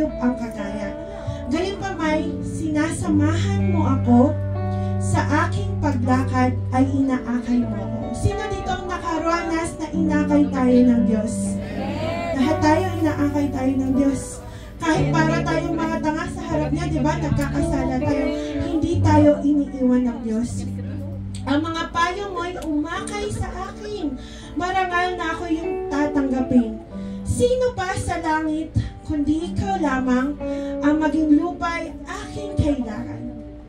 ang kagaya. Gayunpaman, sinasamahan mo ako sa aking paglakad ay inaakay mo ako. Sino dito ang nakaranas na inakay tayo ng Diyos? Lahat tayo inaakay tayo ng Diyos. Kahit para tayong mga tanga sa harap niya, di ba? Nagkakasala tayo. Hindi tayo iniiwan ng Diyos. Ang mga payo mo ay umakay sa akin. Marangal na ako yung tatanggapin. Sino pa sa langit, kundi ikaw lamang, ang maging lupa ay aking kailangan.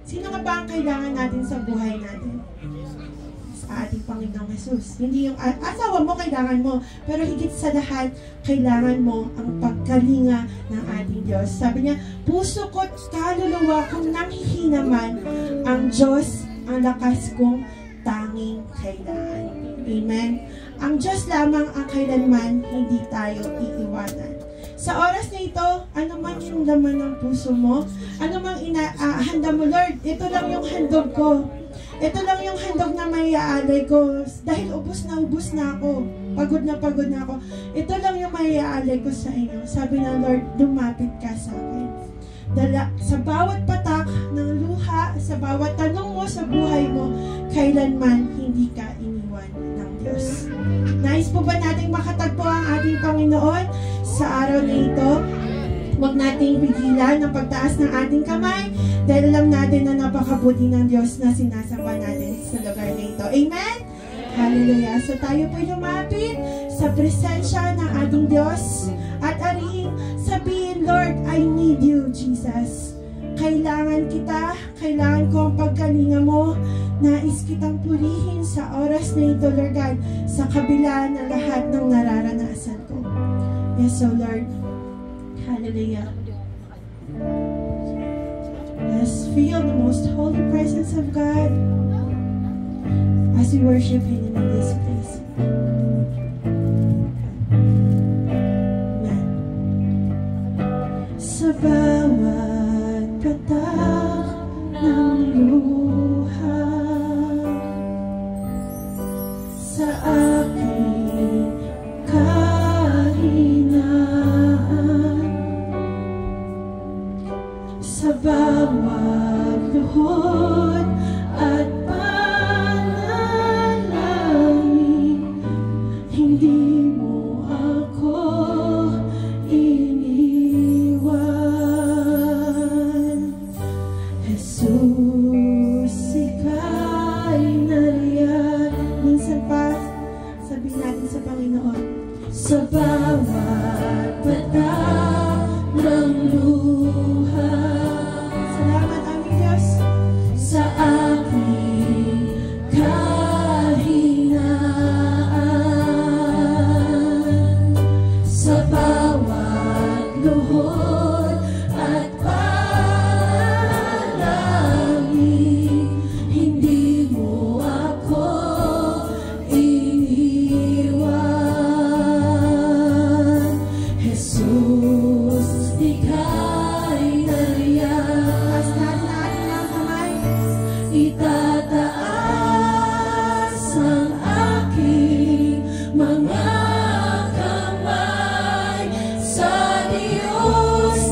Sino nga ba ang kailangan natin sa buhay natin? Sa ating Panginoong Jesus. Hindi yung asawa mo, kailangan mo. Pero higit sa lahat, kailangan mo ang pagkalinga ng ating Diyos. Sabi niya, puso ko't kaluluwa kong nanghihina man, ang Diyos ang lakas kong tanging kailangan. Amen. Ang Diyos lamang ang kailanman hindi tayo iiwanan. Sa oras na ito, ano man yung laman ng puso mo, ano mang handa mo, Lord, ito lang yung handog ko. Ito lang yung handog na may aalay ko. Dahil ubos na ako. Pagod na ako. Ito lang yung may aalay ko sa inyo. Sabi ng Lord, lumapit ka sa akin. Sa bawat patak ng luha, sa bawat tanong mo sa buhay mo, kailanman hindi ka iniwan ng Diyos. Nais po ba nating makatagpo ang ating Panginoon sa araw na ito? Huwag nating pigilan ang pagtaas ng ating kamay dahil alam natin na napakabuti ng Diyos na sinasamba natin sa lugar na ito. Amen? Hallelujah. So tayo po'y lumapit sa presensya ng ating Diyos at ariin, sabihin, Lord, I need you, Jesus. Kailangan kita, kailangan ko ang pagkalinga mo. Nais kitang purihin sa oras na ito, Lord God, sa kabila ng lahat ng nararanasan ko. Yes, so Lord, hallelujah. Let's feel the most holy presence of God as we worship Him in this place. Amen. Sa bawat patak ng luha, sa aking kahinaan, sa bawat luhod at panalangin, hindi mo ako iniwan. Jesus, ika'y nariyan. Minsan pa, sabihin natin sa Panginoon, sa bawat patak ng luha, salamat aming Diyos, sa aking kahinaan, sa bawat luhod at panalangin, hindi mo ako iniwan. Jesus, ika'y nariyan. Taas natin ang ating mga kamay. Itataas ang aking mga kamay sa Diyos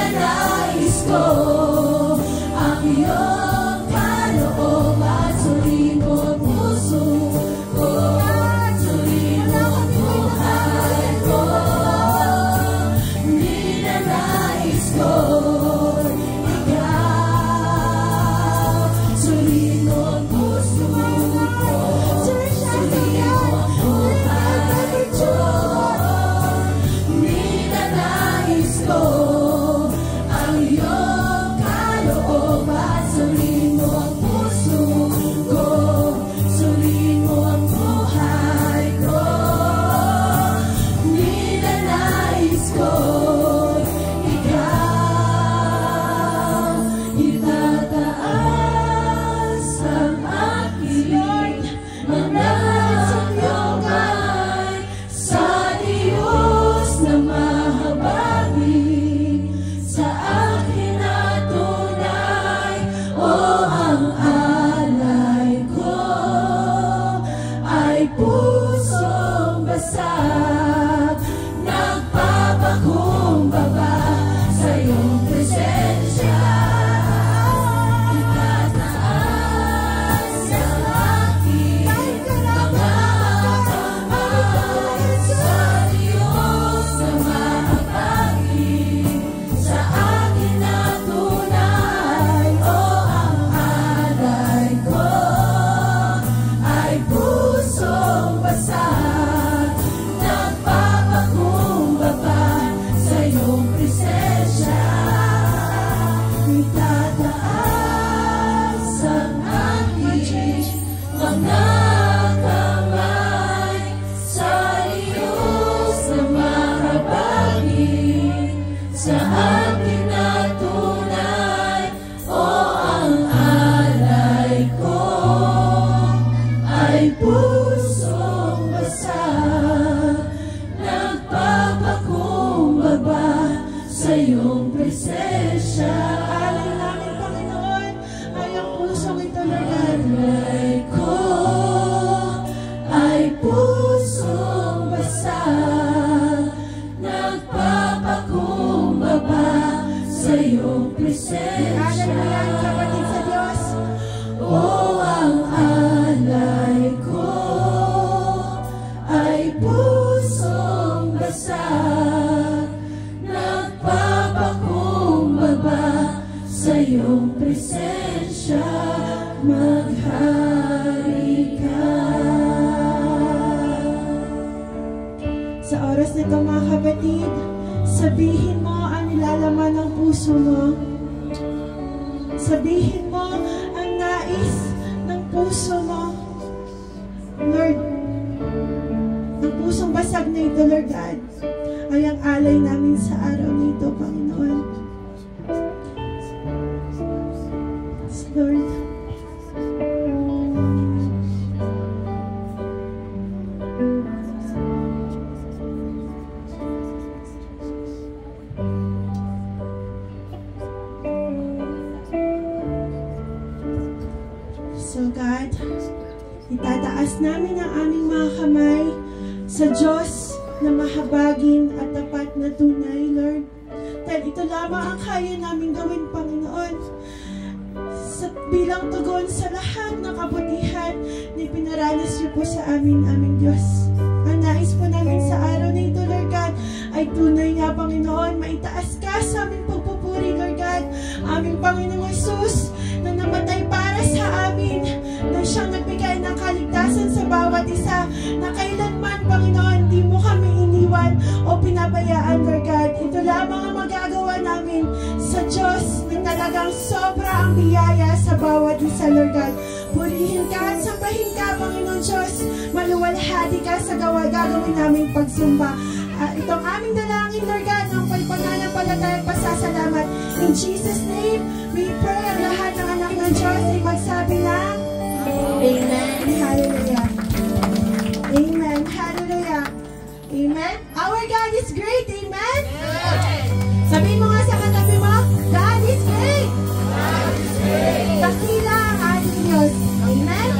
ninanais ko ang iyong kaloob at suriin mo ang puso ko, suriin mo ang buhay ko. Ninanais ko ikaw, suriin mo ang puso ko, suriin mo ang buhay ko. Ninanais ko ang iyong kaloob at suriin mo ang puso ko, suriin mo ang buhay ko. Ninanais ko ikaw, itataas ang aking mga kamay sa Diyos na mahabagin, sa akin na tunay. O ang alay ko ay pusong basag, nagpapakumbaba sa iyong presensya. Itataas ang aking mga kamay sa Diyos na mahabagin, sa akin na tunay. O ang alay ko ay pusong basag, nagpapakumbaba sa iyong presensya. Itataas ang aking mga kamay sa Diyos na mahabagin, sa akin na tunay. O ang alay ko ay pusong basag, nagpapakumbaba sa iyong presensya. Alay namin, Panginoon, ay ang pusong ito, Lord God. Alay ko ay pusong basag, nagpapakumbaba sa iyong presensya. Alay mo yan, kapatid sa Diyos. O ang alay ko ay pusong basag, nagpapakumbaba sa iyong presensya. Maghari ka. Sa oras nito, mga kapatid, sabihin mo ang nilalaman ng puso mo. Sabihin mo ang nais ng puso mo. Lord, ang pusong basag na ito, Lord God, ay ang alay namin sa araw nito, Panginoon. Yes, Lord. So God, itataas namin ang aming mga kamay sa Diyos na mahabagin at tapat na tunay, Lord. Dahil ito lamang ang kaya namin gawin, Panginoon, sa bilang tugon sa lahat ng kabutihan na pinaranas niyo po sa aming Diyos. Ang nais po namin sa araw na ito, Lord God, ay tunay nga, Panginoon, maitaas ka sa aming pagpupuri, Lord God, aming Panginoong Jesus, na namatay para sa amin, na siyang nagbigay ng kaligtasan sa bawat isa, na kailanman, Panginoon, di mo kami iniwan o pinabayaan, Lord God. Ito lamang ang magagawa namin sa Diyos na talagang sobra ang biyaya sa bawat isa, Lord God. Purihin ka at sambahin ka, Panginoon Diyos. Maluwalhati ka sa gagawin naming pagsamba. Itong aming dalangin, Lord God, ng pananampalataya at pasasalamat. In Jesus' name, we pray. Ang lahat ng anak ng Diyos ay magsabi ng Amen. Hallelujah. Amen. Hallelujah. Amen. Our God is great. Amen. Sabihin mo nga sa katabi mo, God is great. God is great. Dakila ang ating Diyos. Amen.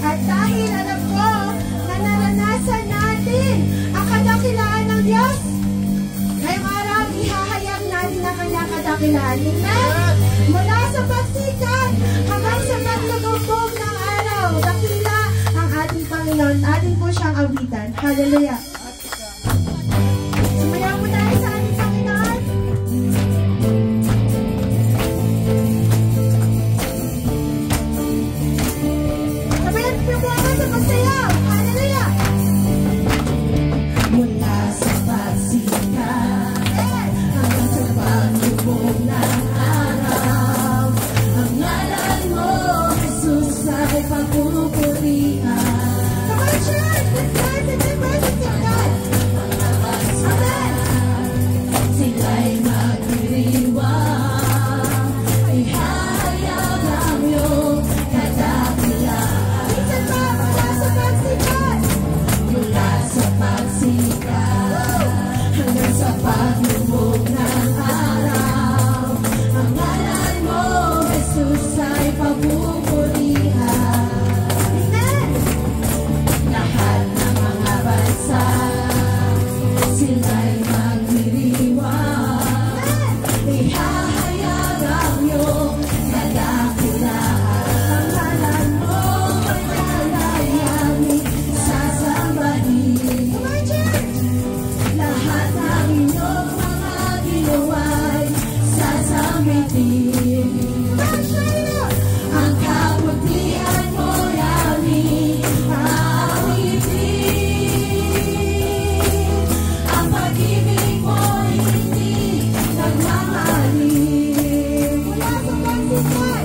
At dahil alam ko na naranasan natin ang kadakilaan ng Diyos, ngayong araw ihahayag kadakilaan. Amen? Mula sa pagsikat hanggang sa paglugubog ng araw, dakila ang ating Panginoon. Atin po siyang awitan. Hallelujah! Sumayaw mo tayo sa ating Panginoon. Sabayan po mo ako sa pagsayaw. Hallelujah! Mula sa pagsikat hanggang sa paglubog ng araw, ang ngalan mo, Jesus, ay pagpupurihan. Come on, church! Let's start with the presence of God. Amen! Sila'y magdiriwang, ihahayag ang iyong kadakilaan. Minsan pa, mula sa pagsikat. Mula sa pagsikat hanggang sa paglubog ng araw, ang ngalan mo, Jesus, ay pagpupurihan. Amen! Lahat ng mga bansa, sila'y magdiriwang, ihahayag ang iyong kadakilaan. Ang ngalan mo ay nalayanin, sasambahin. Come on, church! Lahat ng iyong mga ginawa'y sasambitin. Come on, shout it out! Ang kabutihan mo'y aming awitin. Ang pag-ibig mo'y hindi nagmamahalin. Mula sa pagsikat.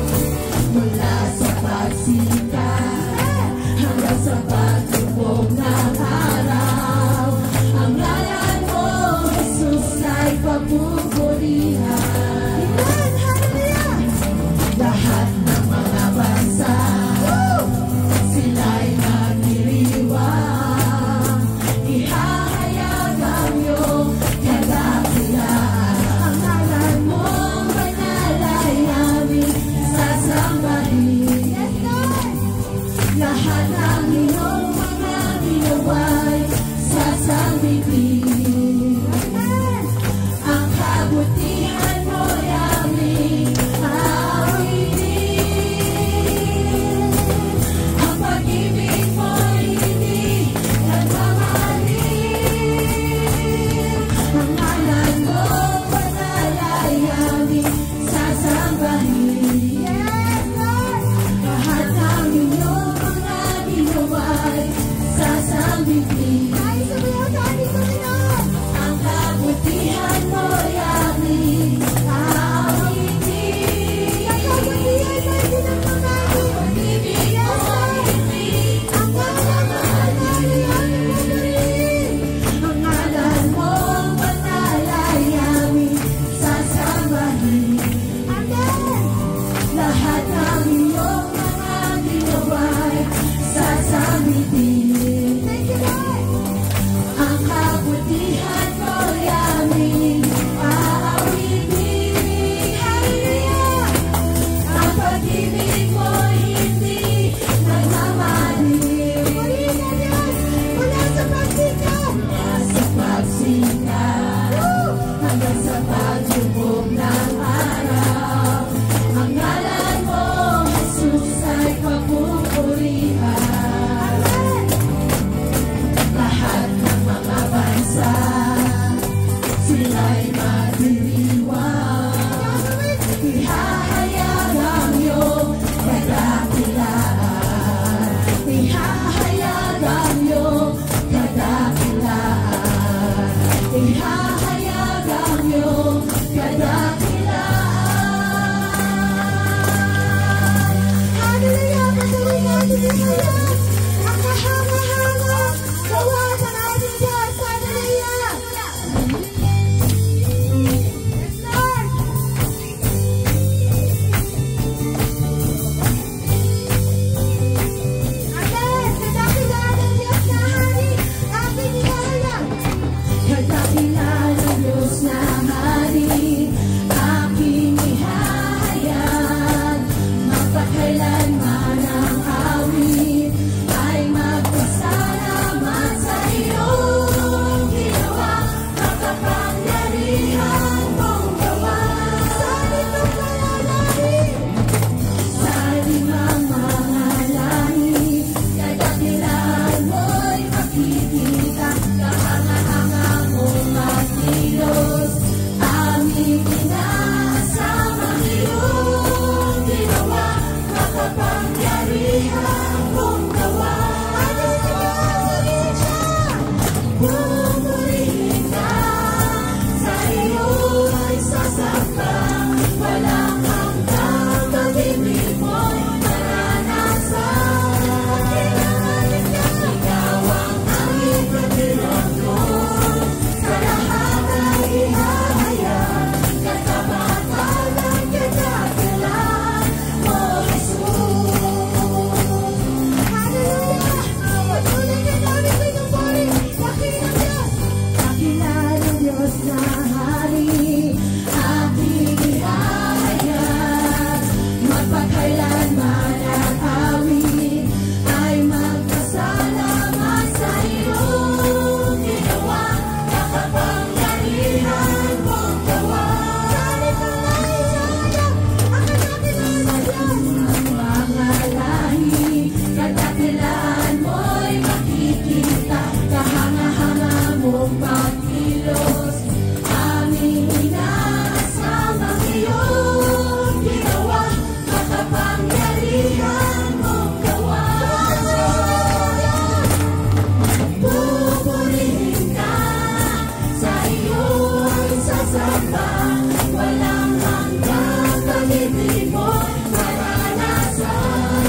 Mula sa pagsikat hanggang sa paglubog ng araw, ang ngalan mo, Jesus, ay pagpupurihan. Amen! Hallelujah! walang hanggang pag-ibig mo'y maranasan.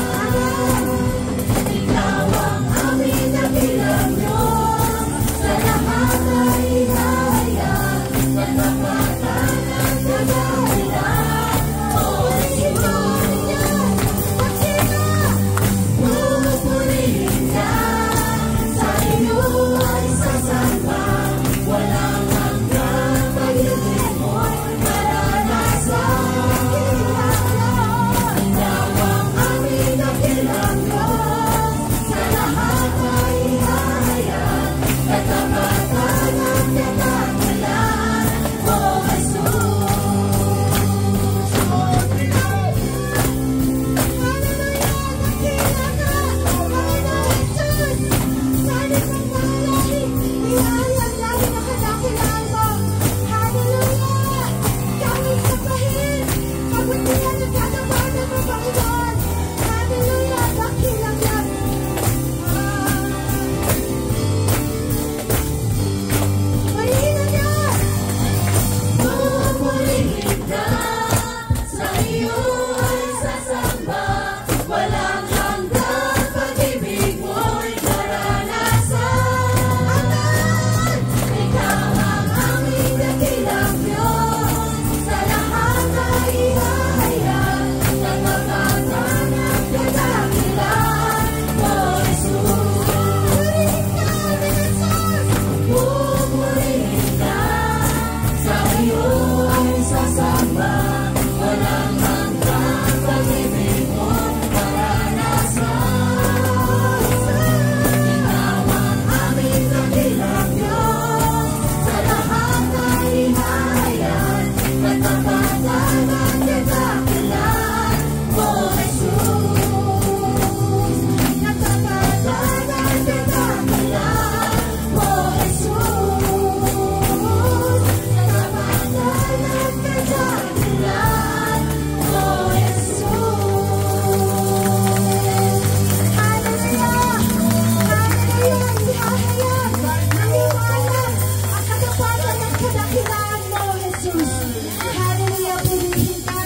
Ikaw ang aming dakilang Diyos, sa lahat ay ihahayag, katapatan at kadahilan. O Diyos, pupurihin ka, sa iyo ay sasamba, walang hanggang pag-ibig mo'y maranasan. Ikaw ang aming dakilang Diyos, sa lahat ay ihahayag, katapatan at kadahilan. O Jesus, pupurihin ka, sa iyo ay sasamba, walang hanggang pag-ibig mo'y maranasan. Ikaw ang aming dakilang Diyos, sa lahat ay ihahayag, katapatan at kadahilan. O Jesus, pupurihin ka, sa iyo ay sasamba, walang hanggang pag-ibig mo'y maranasan. Ikaw ang aming dakilang Diyos, sa lahat ay ihahayag, katapatan at kadahilan. O Jesus, katapatan at kadahilan. O Jesus, katapatan at kadahilan. O Jesus. Hallelujah! Hallelujah! Ihahayag, naniwala ang katapatan at kadahilan mo, Jesus. Hallelujah! Purihin ka,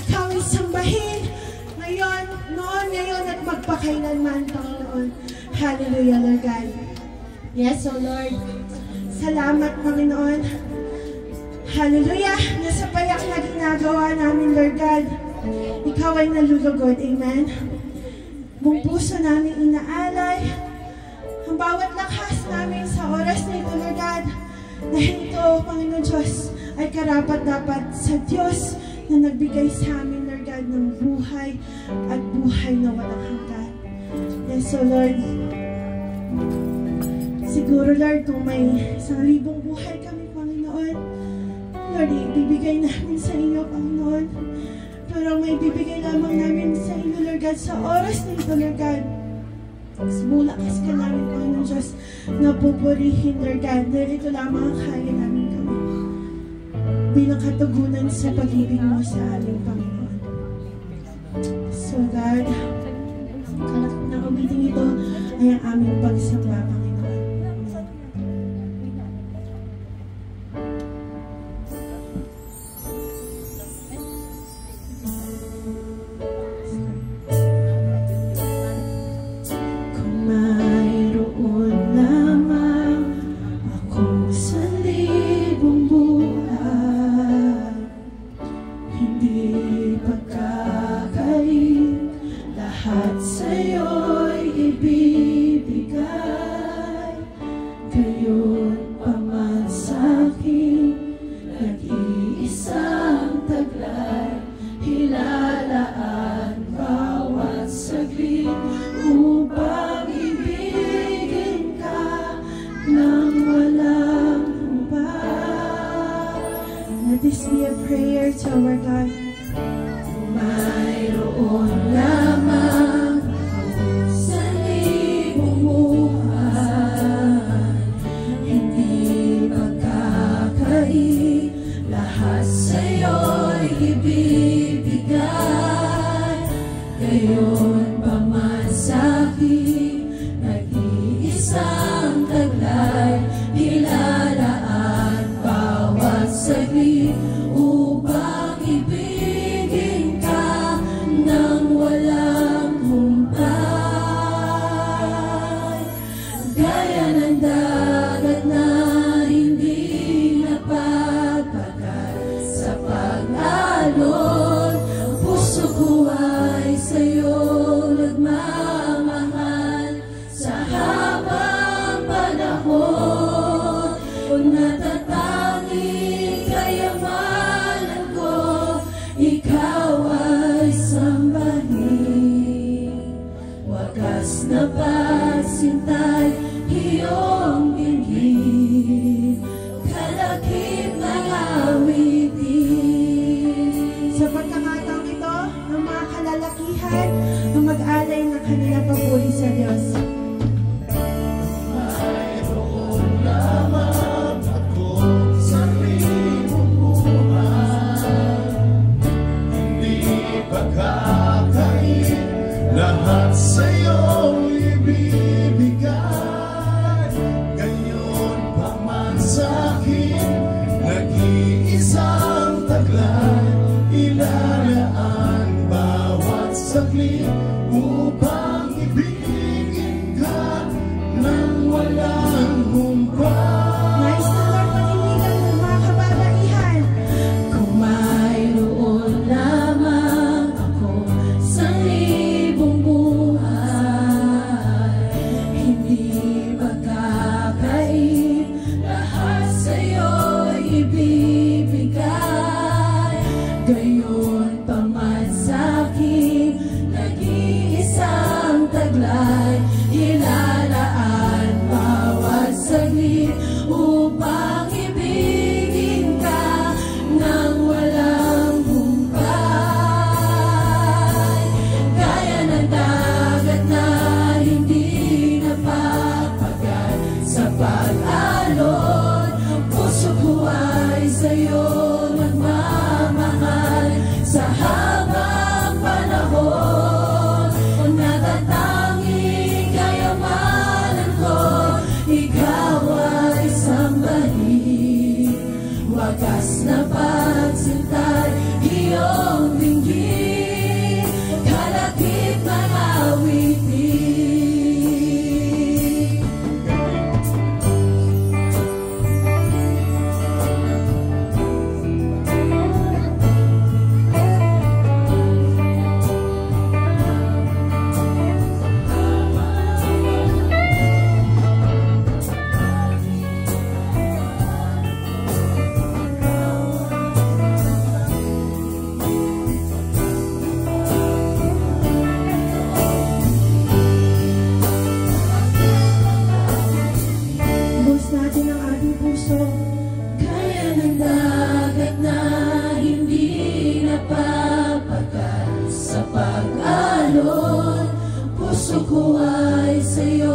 ikaw ay sambahin ngayon, noon, ngayon at magpakailanman, Panginoon. Hallelujah, Lord God. Yes, O Lord. Salamat, Panginoon. Hallelujah! Nasa payak na ginagawa namin, Lord God, ikaw ay nalulugod. Amen. Buong puso namin inaalay ang bawat lakas namin sa oras na ito, Lord God. Dahil ito, Panginoon Diyos, ay karapat-dapat sa Diyos na nagbigay sa amin, Lord God, ng buhay at buhay na walang hanggan. Yes, so Lord, siguro, Lord, kung may 1,000 buhay kami, Panginoon, Lord, ibibigay namin sa inyo, Panginoon. Pero may bibigay lamang namin sa inyo, Lord God, sa oras na ito, Lord God. Bulakas ka namin, Panginoon Diyos, na pupurihin, Lord God, dahil ito lamang ang kaya namin kami. Bilang katugunan sa pag-ibig mo sa aming Panginoon. So, God, kalakot ng umiting ito ay ang aming pagsamba, Panginoon. Let this be a prayer to our God. Mayroon lamang sa libong buhay, hindi magkakait, lahat sa'yo'y ibibigay. Gayon pa man sa'kin, nag-iisang taglay, hilalaan bawat saglit. pagpapasintay, iyong dinggin, kalakip ng awitin. Sa pagkakataong ito, ang mga kalalakihan ang mag-alay ng kanilang papuri sa Diyos. Mayroon lamang ako sa iyong buhay, hindi pagkakain, lahat sa'yo ibibigay. Gayon pa man sa'kin, nag-iisang taglay, ilalaan bawat saglit upang ibigin ka nang walang humpay. Nais na Lord panindigan ng mga kababaihan. Kung mayroon lamang ako sa libong buhay, hindi magkakain, lahat sa'yo'y ibibigay. Gayon pa man sa'kin, nag-iisang taglay, ilalaan bawat saglit upang ibigin ka nang walang humpay. Gaya ng dagat na hindi napapagal sa pag-alon, puso ko ay sa'yo nagmamahal sa habang panahon. Kung natatanging kayamanan ko, ikaw ay sambahin. Wagas na pagsintay, iyong dinggin, kalakip ng awitin. Buhos natin ang ating puso. Gaya ng dagat na hindi napapagal sa pag-alon, puso ko ay sa'yo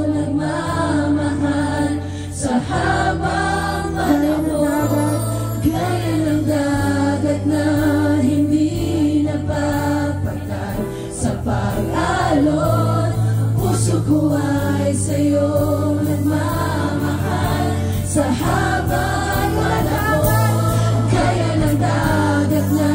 nagmamahal sa habang panahon. Gaya ng dagat na hindi napapagal sa pag-alon, puso ko ay sa'yo nagmamahal sa habang panahon. Gaya ng dagat na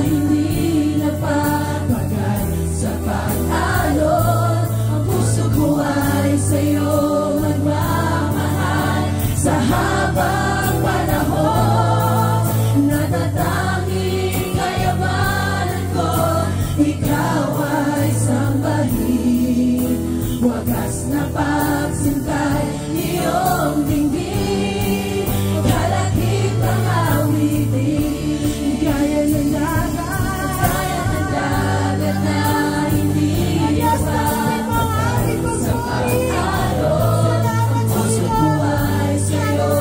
hindi napapagal sa pag-alon, ang puso ko ay sa'yo nagmamahal sa habang panahon. Natatanging kayamanan ko, ikaw ay sambahin. Wagas na pagsintay, iyong dinggin, kalakip ng awitin. Gaya ng dagat, Gaya ng dagat na hindi napapagal sa pag-alon, puso ko ay sa'yo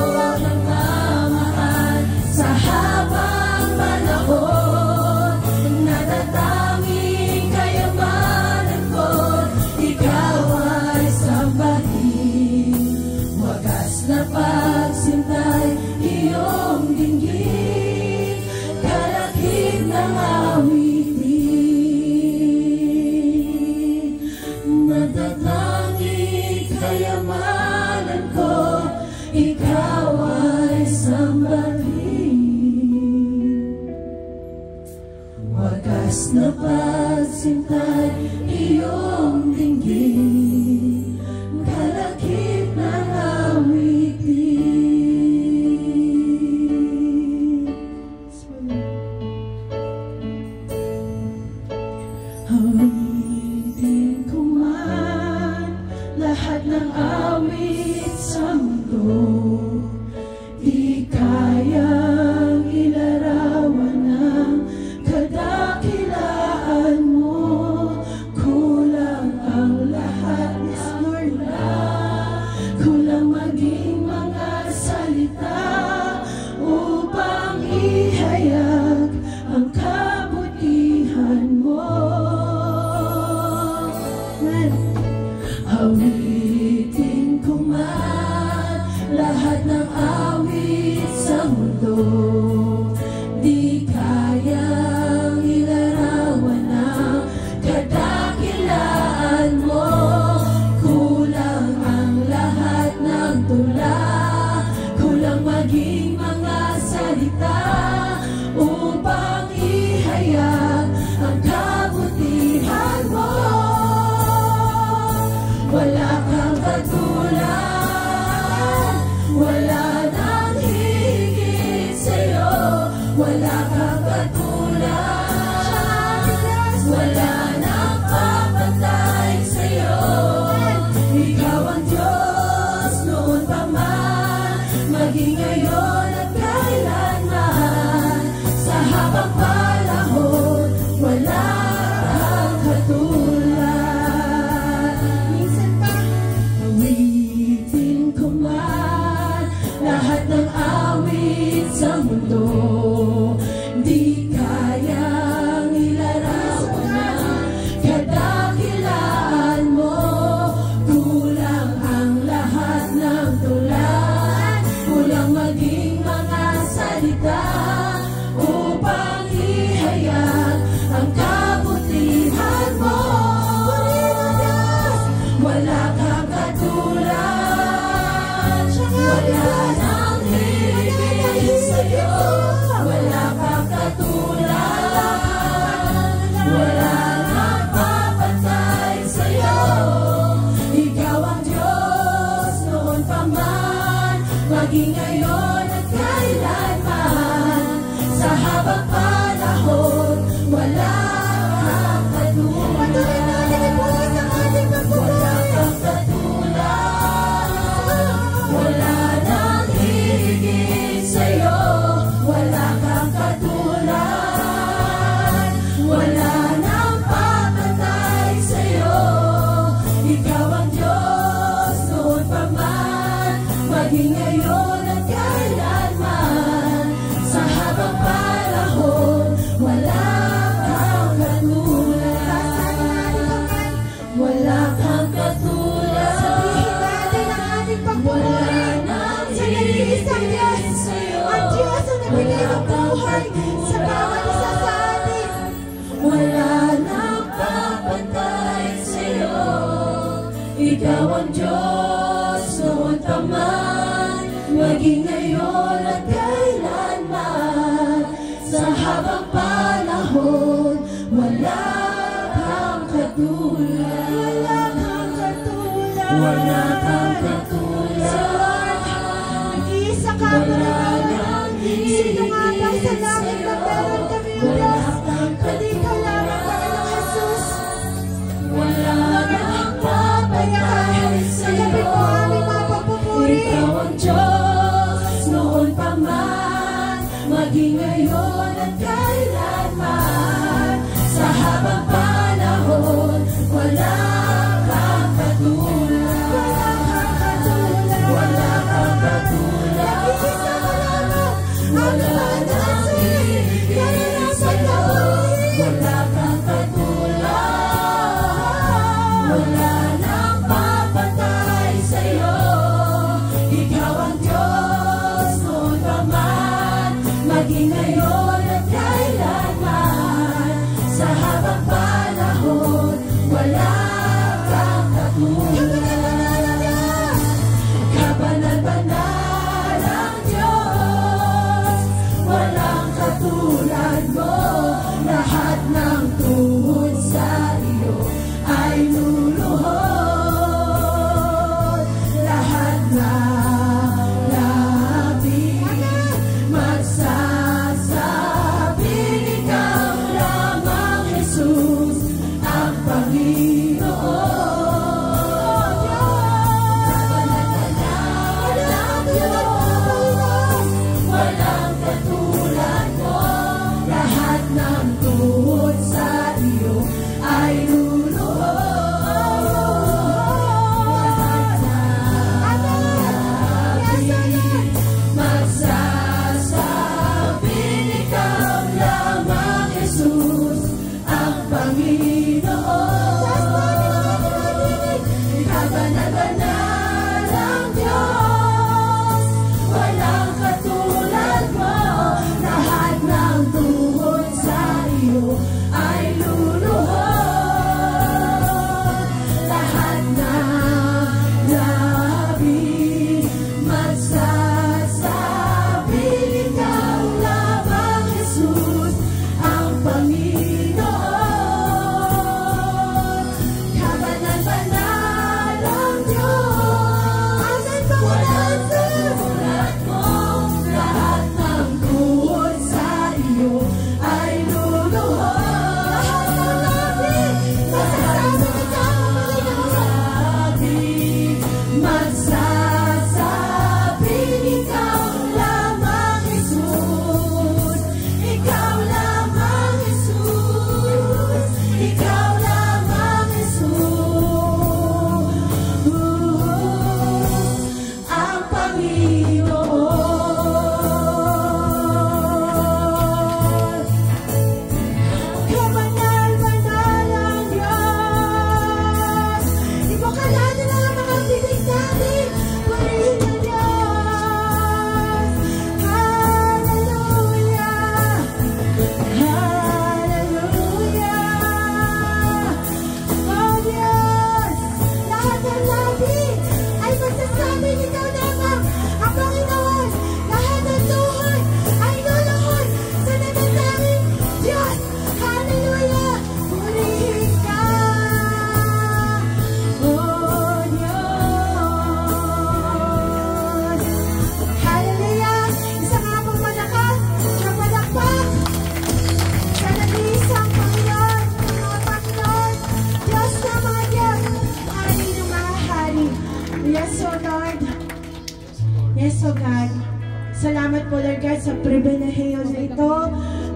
nagmamahal sa habang panahon. Natatanging kayamanan ko, ikaw ay sambahin. Wagas na pagsintay, iyong dinggin, kalakip ng awitin. Natatanging kayamanan ko, ikaw ay sambahin. Wagas na pagsintay, iyong dinggin, kalakip ng awitin. Awitin ko man lahat ng awit sa mundo, di kayang ilarawan ng kadakilaan mo. Kulang wala kang katulad. Wala nang papantay sa'yo. Ikaw ang Diyos noon pa man, maging ngayon at kailanman. Sa habang panahon, wala kang katulad. Minsan pa, awitin ko man lahat ng awit sa mundo, di kayang ilarawan ang kadakilaan mo. Kulang ang lahat ng tulan, kulang maging mga salita upang ihayag ang kabutihan mo. Wala kang katulad, wala nang higit sa'yo. Wala kang katulad, wala nang papantay sa'yo. Ikaw ang Diyos noon pa man, maging ngayon at kailanman. Sa habang panahon, wala kang katulad. Wala kang katulad, wala nang higit sa'yo. Wala kang katulad, wala nang papantay sa'yo. Ikaw ang Diyos noon pa man, maging ngayon at kailanman. Sa habang panahon, wala kang katulad. Wala kang katulad. Sabihin natin ang ating pagpupuri sa nag-iisang Diyos, ang Diyos ang nagbigay ng buhay sa bawat isa sa atin. Wala nang papantay sa'yo. Ikaw ang Diyos noon pa man, maging ngayon at kailanman. Sa habang panahon, wala kang katulad. Wala kang katulad. Wala kang katulad. Nag-iisa ka mo naman. Sino nga ba sa langit na meron kami ang Diyos? Kundi ka lamang, Panginoong Jesus. Wala nang papantay sa'yo. Sa gabi mo aming mapagpupuri. Ikaw ang Diyos noon pa man, maging ngayon at kailanman. Sa habang panahon, wala kang katulad. Wala kang katulad. Nag-iisa ka lamang, wala nang higit sa'yo. Wala kang katulad, wala nang papantay sa'yo. Ikaw ang Diyos noon pa man, maging ngayon at kailanman. Sa habang panahon, wala kang katulad. Kabanal-banal ang Diyos, walang katulad mo. Lahat ng tuhod sa iyo ay luluhod. Lahat na labi magsasabing ikaw lamang, Jesus, ang Panginoon.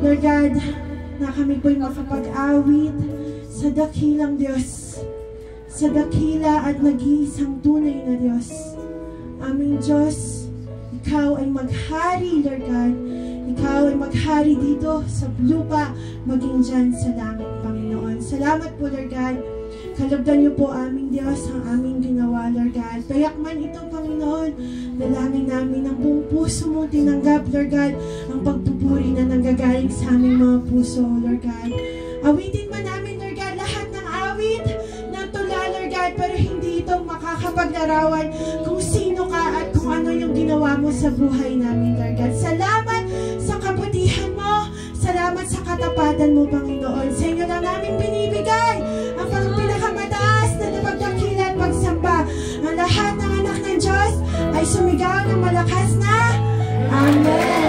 Lord God, na kami po'y makapag-awit sa dakilang Diyos, sa dakila at nag-iisang tunay na Diyos. Aming Diyos, Ikaw ay maghari, Lord God. Ikaw ay maghari dito sa lupa, maging dyan sa langit, Panginoon. Salamat po, Lord God. Kalugdan niyo po aming Diyos ang aming ginawa, Lord God. Payak man ito, Panginoon, dalangin namin ng buong puso mo tinanggap, Lord God, ang pagpupuri na nanggagaling sa aming mga puso, Lord God. Awitin man namin, Lord God, lahat ng awit ng tula, Lord God, pero hindi ito makakapaglarawan kung sino ka at kung ano yung ginawa mo sa buhay namin, Lord God. Salamat sa kabutihan mo. Salamat sa katapatan mo, Panginoon. Sa inyo lang namin binibigay ang pinakamataas na napagdakila at pagsamba. Ang lahat ng anak ng Diyos ay sumigaw ng malakas na Amen.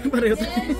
Pareho tayo.